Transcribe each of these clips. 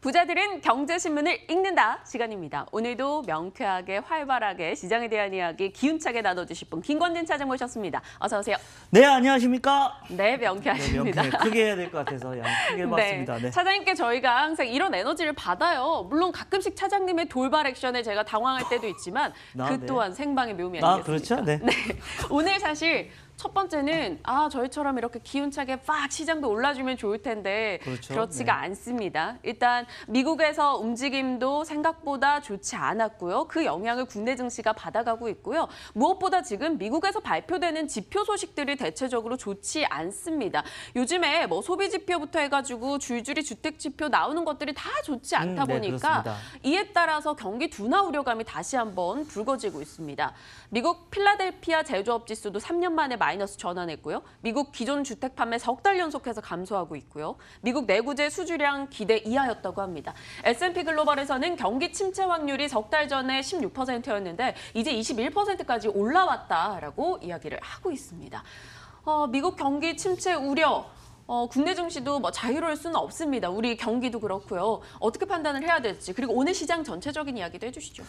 부자들은 경제신문을 읽는다 시간입니다. 오늘도 명쾌하게 활발하게 시장에 대한 이야기 기운차게 나눠주실 분 김권진 차장 모셨습니다. 어서 오세요. 네, 안녕하십니까? 네, 명쾌하십니다. 네, 크게 해야 될 것 같아서 크게 해봤습니다. 네. 차장님께 저희가 항상 이런 에너지를 받아요. 물론 가끔씩 차장님의 돌발 액션에 제가 당황할 때도 있지만 그 또한 생방의 묘미 아니겠습니까? 그렇죠. 네. 오늘 사실 첫 번째는 저희처럼 이렇게 기운차게 빡 시장도 올라주면 좋을 텐데 그렇죠. 그렇지가 않습니다. 일단 미국에서 움직임도 생각보다 좋지 않았고요. 그 영향을 국내 증시가 받아가고 있고요. 무엇보다 지금 미국에서 발표되는 지표 소식들이 대체적으로 좋지 않습니다. 요즘에 뭐 소비 지표부터 해가지고 줄줄이 주택 지표 나오는 것들이 다 좋지 않다 보니까 그렇습니다. 이에 따라서 경기 둔화 우려감이 다시 한번 불거지고 있습니다. 미국 필라델피아 제조업 지수도 3년 만에 마이너스 전환했고요. 미국 기존 주택 판매 석 달 연속해서 감소하고 있고요. 미국 내구재 수주량 기대 이하였다고 합니다. S&P 글로벌에서는 경기 침체 확률이 석 달 전에 16%였는데 이제 21%까지 올라왔다라고 이야기를 하고 있습니다. 미국 경기 침체 우려. 국내 증시도 뭐 자유로울 수는 없습니다. 우리 경기도 그렇고요. 어떻게 판단을 해야 될지 그리고 오늘 시장 전체적인 이야기도 해주시죠.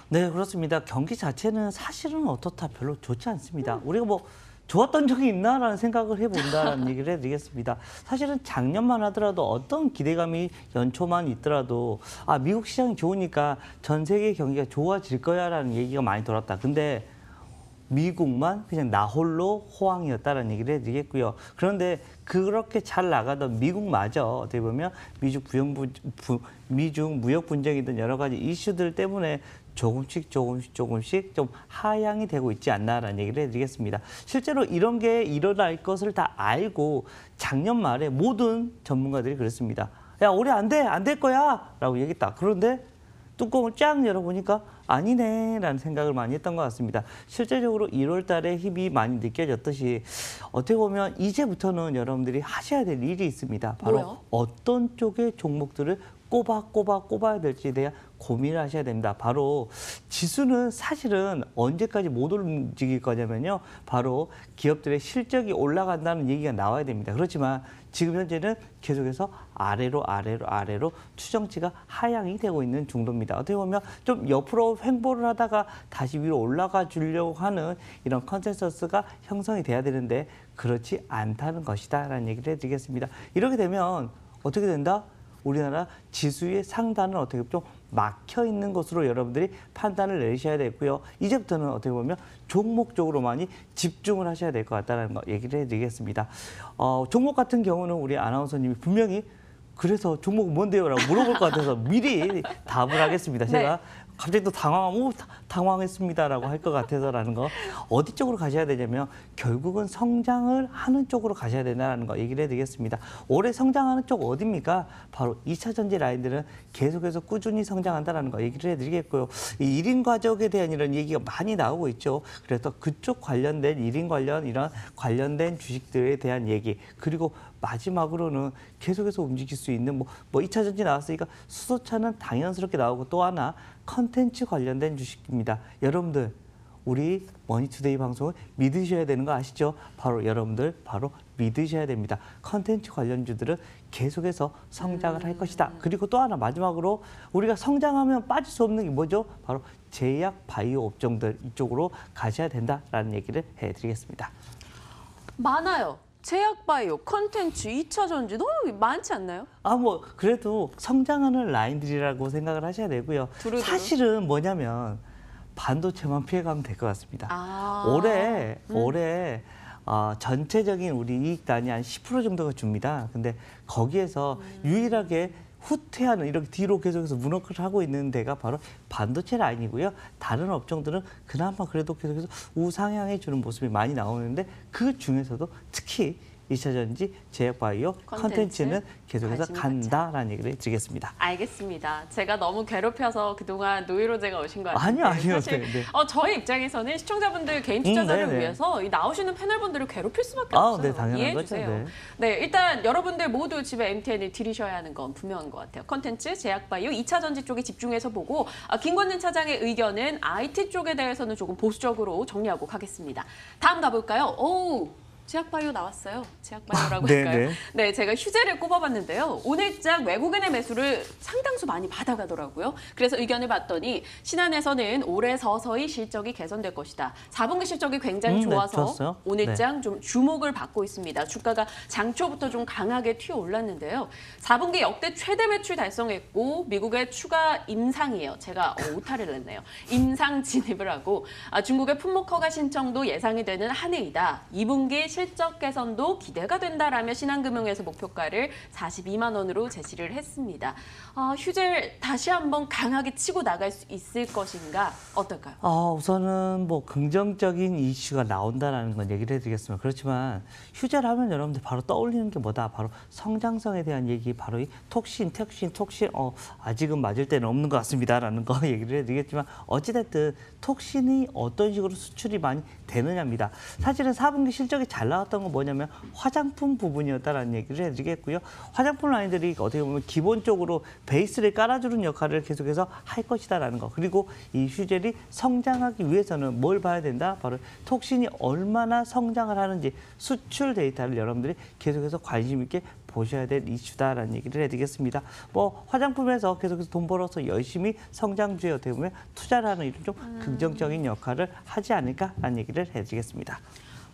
네, 그렇습니다. 경기 자체는 사실은 어떻다 별로 좋지 않습니다. 우리가 뭐 좋았던 적이 있나라는 생각을 해본다는 얘기를 해드리겠습니다. 사실은 작년만 하더라도 어떤 기대감이 연초만 있더라도 미국 시장이 좋으니까 전 세계 경기가 좋아질 거야라는 얘기가 많이 돌았다. 근데 미국만 그냥 나 홀로 호황이었다는 얘기를 해드리겠고요. 그런데 그렇게 잘 나가던 미국마저 어떻게 보면 미중 무역 분쟁이든 여러 가지 이슈들 때문에 조금씩 좀 하향이 되고 있지 않나라는 얘기를 해드리겠습니다. 실제로 이런 게 일어날 것을 다 알고 작년 말에 모든 전문가들이 그랬습니다. 야, 올해 안 될 거야 라고 얘기했다. 그런데 뚜껑을 쫙 열어보니까 아니네 라는 생각을 많이 했던 것 같습니다. 실제적으로 1월 달에 힘이 많이 느껴졌듯이 어떻게 보면 이제부터는 여러분들이 하셔야 될 일이 있습니다. 바로 뭐요? 어떤 쪽의 종목들을 꼽아야 될지에 대한 고민을 하셔야 됩니다. 바로 지수는 사실은 언제까지 못 움직일 거냐면요. 바로 기업들의 실적이 올라간다는 얘기가 나와야 됩니다. 그렇지만 지금 현재는 계속해서 아래로 추정치가 하향이 되고 있는 정도입니다. 어떻게 보면 좀 옆으로 횡보를 하다가 다시 위로 올라가 주려고 하는 이런 컨센서스가 형성이 돼야 되는데 그렇지 않다는 것이다라는 얘기를 해드리겠습니다. 이렇게 되면 어떻게 된다? 우리나라 지수의 상단은 어떻게 좀 막혀 있는 것으로 여러분들이 판단을 내리셔야 되고요. 이제부터는 어떻게 보면 종목적으로 많이 집중을 하셔야 될 것 같다는 거 얘기를 해드리겠습니다. 종목 같은 경우는 우리 아나운서님이 분명히 그래서 종목은 뭔데요? 라고 물어볼 것 같아서 미리 답을 하겠습니다. 제가 갑자기 또 당황했습니다라고 할 것 같아서라는 거. 어디 쪽으로 가셔야 되냐면 결국은 성장을 하는 쪽으로 가셔야 된다는 거 얘기를 해드리겠습니다. 올해 성장하는 쪽 어디입니까? 바로 2차 전지 라인들은 계속해서 꾸준히 성장한다는 거 얘기를 해드리겠고요. 이 1인 가족에 대한 이런 얘기가 많이 나오고 있죠. 그래서 그쪽 관련된 1인 이런 관련된 주식들에 대한 얘기 그리고 마지막으로는 계속해서 움직일 수 있는 뭐 2차 전지 나왔으니까 수소차는 당연스럽게 나오고 또 하나 컨텐츠 관련된 주식입니다. 여러분들 우리 머니투데이 방송을 믿으셔야 되는 거 아시죠? 여러분들 믿으셔야 됩니다. 컨텐츠 관련주들은 계속해서 성장을 할 것이다. 그리고 또 하나 마지막으로 우리가 성장하면 빠질 수 없는 게 뭐죠? 바로 제약 바이오 업종들 이쪽으로 가셔야 된다라는 얘기를 해드리겠습니다. 많아요. 제약바이오, 컨텐츠, 2차 전지 너무 많지 않나요? 그래도 성장하는 라인들이라고 생각을 하셔야 되고요. 두루두루. 사실은 뭐냐면 반도체만 피해가면 될 것 같습니다. 올해 전체적인 우리 이익단이 한 10% 정도가 줍니다. 근데 거기에서 유일하게 후퇴하는 이렇게 뒤로 계속해서 문어크를 하고 있는 데가 바로 반도체 라인이고요. 다른 업종들은 그나마 그래도 계속해서 우상향해 주는 모습이 많이 나오는데 그 중에서도 특히 2차 전지, 제약바이오, 컨텐츠는 계속해서 간다라는 얘기를 드리겠습니다. 알겠습니다. 제가 너무 괴롭혀서 그동안 노이로제가 오신 것 같은데 아니요. 사실 네. 저희 입장에서는 시청자분들 개인 투자자를 위해서 이 나오시는 패널분들을 괴롭힐 수밖에 없어요. 네, 당연한 이해해 거죠. 주세요. 네, 일단 여러분들 모두 집에 MTN을 들이셔야 하는 건 분명한 것 같아요. 컨텐츠, 제약바이오, 2차 전지 쪽에 집중해서 보고 김권진 차장의 의견은 IT 쪽에 대해서는 조금 보수적으로 정리하고 가겠습니다. 다음 가볼까요? 제약바이오 나왔어요. 제약바이오라고 네, 할까요? 네. 네, 제가 휴재를 꼽아봤는데요. 오늘장 외국인의 매수를 상당수 많이 받아가더라고요. 그래서 의견을 봤더니 신한에서는 올해 서서히 실적이 개선될 것이다. 4분기 실적이 굉장히 네, 좋아서 좋았어요. 오늘장 좀 주목을 받고 있습니다. 주가가 장초부터 좀 강하게 튀어 올랐는데요. 4분기 역대 최대 매출 달성했고 미국의 추가 임상이에요. 제가 오타를 냈네요. 임상 진입을 하고 중국의 품목 허가 신청도 예상이 되는 한 해이다. 2분기 실적 개선도 기대가 된다라며 신한금융에서 목표가를 42만 원으로 제시를 했습니다. 휴재를 다시 한번 강하게 치고 나갈 수 있을 것인가 어떨까요? 우선은 뭐 긍정적인 이슈가 나온다라는 건 얘기를 해드리겠습니다. 그렇지만 휴재를 하면 여러분들 바로 떠올리는 게 뭐다? 바로 성장성에 대한 얘기, 바로 이 톡신, 아직은 맞을 때는 없는 것 같습니다라는 거 얘기를 해드리겠지만 어찌됐든 톡신이 어떤 식으로 수출이 많이 되느냐입니다. 사실은 4분기 실적이 잘 나왔던 건 뭐냐면 화장품 부분이었다라는 얘기를 해드리겠고요. 화장품 라인들이 어떻게 보면 기본적으로 베이스를 깔아주는 역할을 계속해서 할 것이다라는 거. 그리고 이 휴젤이 성장하기 위해서는 뭘 봐야 된다? 바로 톡신이 얼마나 성장을 하는지 수출 데이터를 여러분들이 계속해서 관심 있게 보셔야 될 이슈다라는 얘기를 해드리겠습니다. 뭐 화장품에서 계속해서 돈 벌어서 열심히 성장주에 어떻게 보면 투자를 하는 이런 좀 긍정적인 역할을 하지 않을까라는 얘기를 해드리겠습니다.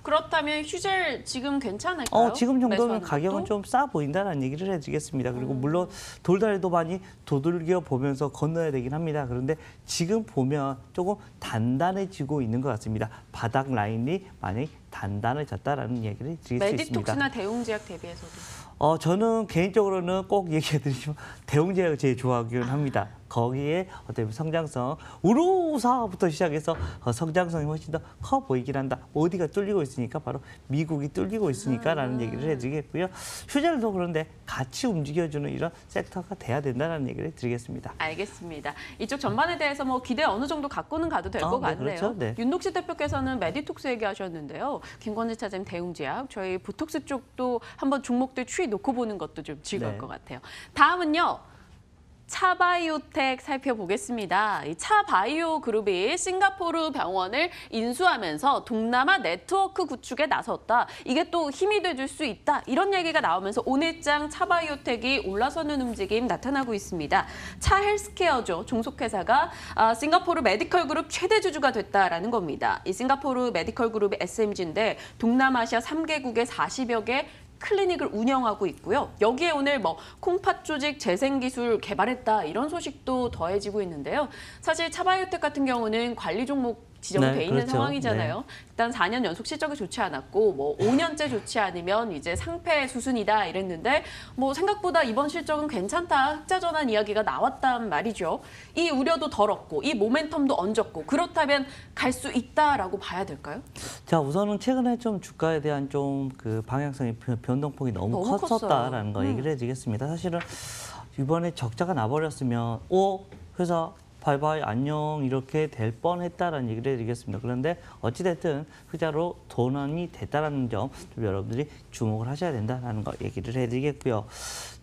그렇다면 휴젤 지금 괜찮을까요? 지금 정도면 매수하는 가격은 것도? 좀 싸 보인다는 얘기를 해드리겠습니다. 그리고 물론 돌다리도 많이 두들겨 보면서 건너야 되긴 합니다. 그런데 지금 보면 조금 단단해지고 있는 것 같습니다. 바닥 라인이 많이 단단해졌다라는 얘기를 드릴 수 있습니다. 메디톡스나 대웅제약 대비해서도. 저는 개인적으로는 꼭 얘기해드리지만 대웅제약을 제일 좋아하기는 합니다. 거기에 어떤 성장성, 우루사부터 시작해서 성장성이 훨씬 더 커 보이긴 한다. 어디가 뚫리고 있으니까 바로 미국이 뚫리고 있으니까라는 얘기를 해드리겠고요. 휴젤도 그런데 같이 움직여주는 이런 섹터가 돼야 된다는 얘기를 드리겠습니다. 알겠습니다. 이쪽 전반에 대해서 뭐 기대 어느 정도 갖고는 가도 될 것 네, 같네요. 그렇죠. 네. 윤록시 대표께서는 메디톡스 얘기하셨는데요. 김건희 차장님 대웅제약, 저희 보톡스 쪽도 한번 종목들 추이 놓고 보는 것도 좀 즐거울 네. 것 같아요. 다음은요. 차바이오텍 살펴보겠습니다. 이 차바이오 그룹이 싱가포르 병원을 인수하면서 동남아 네트워크 구축에 나섰다. 이게 또 힘이 돼줄 수 있다. 이런 얘기가 나오면서 오늘장 차바이오텍이 올라서는 움직임 나타나고 있습니다. 차 헬스케어죠. 종속회사가 싱가포르 메디컬 그룹 최대 주주가 됐다라는 겁니다. 이 싱가포르 메디컬 그룹의 SMG인데 동남아시아 3개국에 40여 개 클리닉을 운영하고 있고요. 여기에 오늘 뭐 콩팥 조직 재생 기술 개발했다 이런 소식도 더해지고 있는데요. 사실 차바이오텍 같은 경우는 관리 종목 지정돼 네, 있는 그렇죠. 상황이잖아요. 일단 4년 연속 실적이 좋지 않았고 뭐 5년째 좋지 않으면 이제 상패 수순이다 이랬는데 뭐 생각보다 이번 실적은 괜찮다. 흑자 전환 이야기가 나왔단 말이죠. 이 우려도 덜었고 이 모멘텀도 얹었고 그렇다면 갈 수 있다라고 봐야 될까요? 자, 우선은 최근에 좀 주가에 대한 좀 그 방향성이 변동폭이 너무 컸었다라는 거 얘기를 해드리겠습니다. 사실은 이번에 적자가 나버렸으면 회사 바이바이 안녕 이렇게 될 뻔했다라는 얘기를 해드리겠습니다. 그런데 어찌됐든 흑자로 전환이 됐다라는 점 좀 여러분들이 주목을 하셔야 된다라는 거 얘기를 해드리겠고요.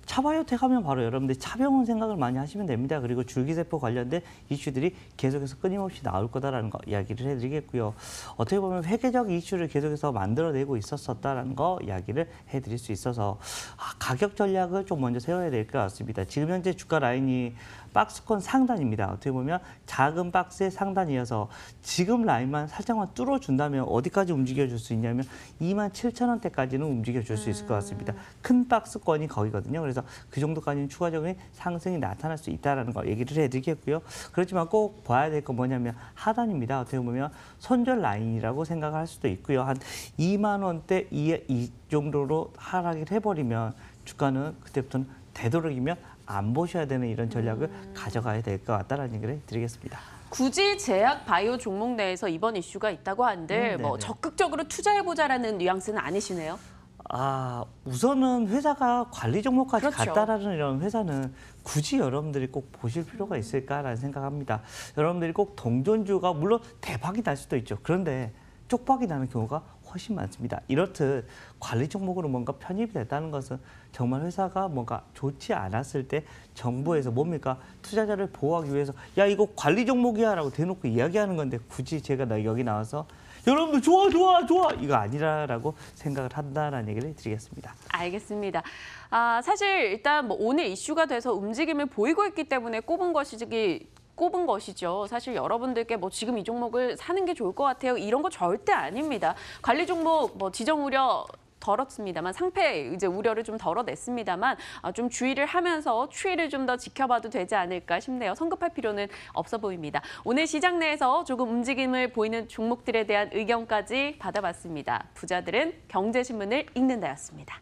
차바이오텍 하면 바로 여러분들이 차병원 생각을 많이 하시면 됩니다. 그리고 줄기세포 관련된 이슈들이 계속해서 끊임없이 나올 거다라는 거 이야기를 해드리겠고요. 어떻게 보면 회계적 이슈를 계속해서 만들어내고 있었다라는 거 이야기를 해드릴 수 있어서 가격 전략을 좀 먼저 세워야 될 것 같습니다. 지금 현재 주가 라인이 박스권 상단입니다. 어떻게 보면 작은 박스의 상단이어서 지금 라인만 살짝만 뚫어준다면 어디까지 움직여줄 수 있냐면 27,000원대까지는 움직여줄 수 있을 것 같습니다. 큰 박스권이 거기거든요. 그래서 그 정도까지는 추가적인 상승이 나타날 수 있다는 거 얘기를 해드리겠고요. 그렇지만 꼭 봐야 될 건 뭐냐면 하단입니다. 어떻게 보면 손절 라인이라고 생각할 수도 있고요. 한 2만 원대 이 정도로 하락을 해버리면 주가는 그때부터는 되도록이면 안 보셔야 되는 이런 전략을 가져가야 될 것 같다는 얘기를 드리겠습니다. 굳이 제약 바이오 종목 내에서 이번 이슈가 있다고 한들 뭐 적극적으로 투자해보자라는 뉘앙스는 아니시네요. 우선은 회사가 관리 종목까지 그렇죠. 갔다라는 이런 회사는 굳이 여러분들이 꼭 보실 필요가 있을까라는 생각합니다. 여러분들이 꼭 동전주가 물론 대박이 날 수도 있죠. 그런데 쪽박이 나는 경우가 훨씬 많습니다. 이렇듯 관리 종목으로 뭔가 편입이 됐다는 것은 정말 회사가 뭔가 좋지 않았을 때 정부에서 뭡니까? 투자자를 보호하기 위해서 야 이거 관리 종목이야 라고 대놓고 이야기하는 건데 굳이 제가 여기 나와서 여러분들 좋아 이거 아니라라고 생각을 한다라는 얘기를 드리겠습니다. 알겠습니다. 사실 일단 뭐 오늘 이슈가 돼서 움직임을 보이고 있기 때문에 꼽은 것이죠. 사실 여러분들께 뭐 지금 이 종목을 사는 게 좋을 것 같아요. 이런 거 절대 아닙니다. 관리 종목 뭐 지정 우려 덜었습니다만 상패 이제 우려를 좀 덜어냈습니다만 좀 주의를 하면서 추이를 좀 더 지켜봐도 되지 않을까 싶네요. 성급할 필요는 없어 보입니다. 오늘 시장 내에서 조금 움직임을 보이는 종목들에 대한 의견까지 받아봤습니다. 부자들은 경제신문을 읽는다였습니다.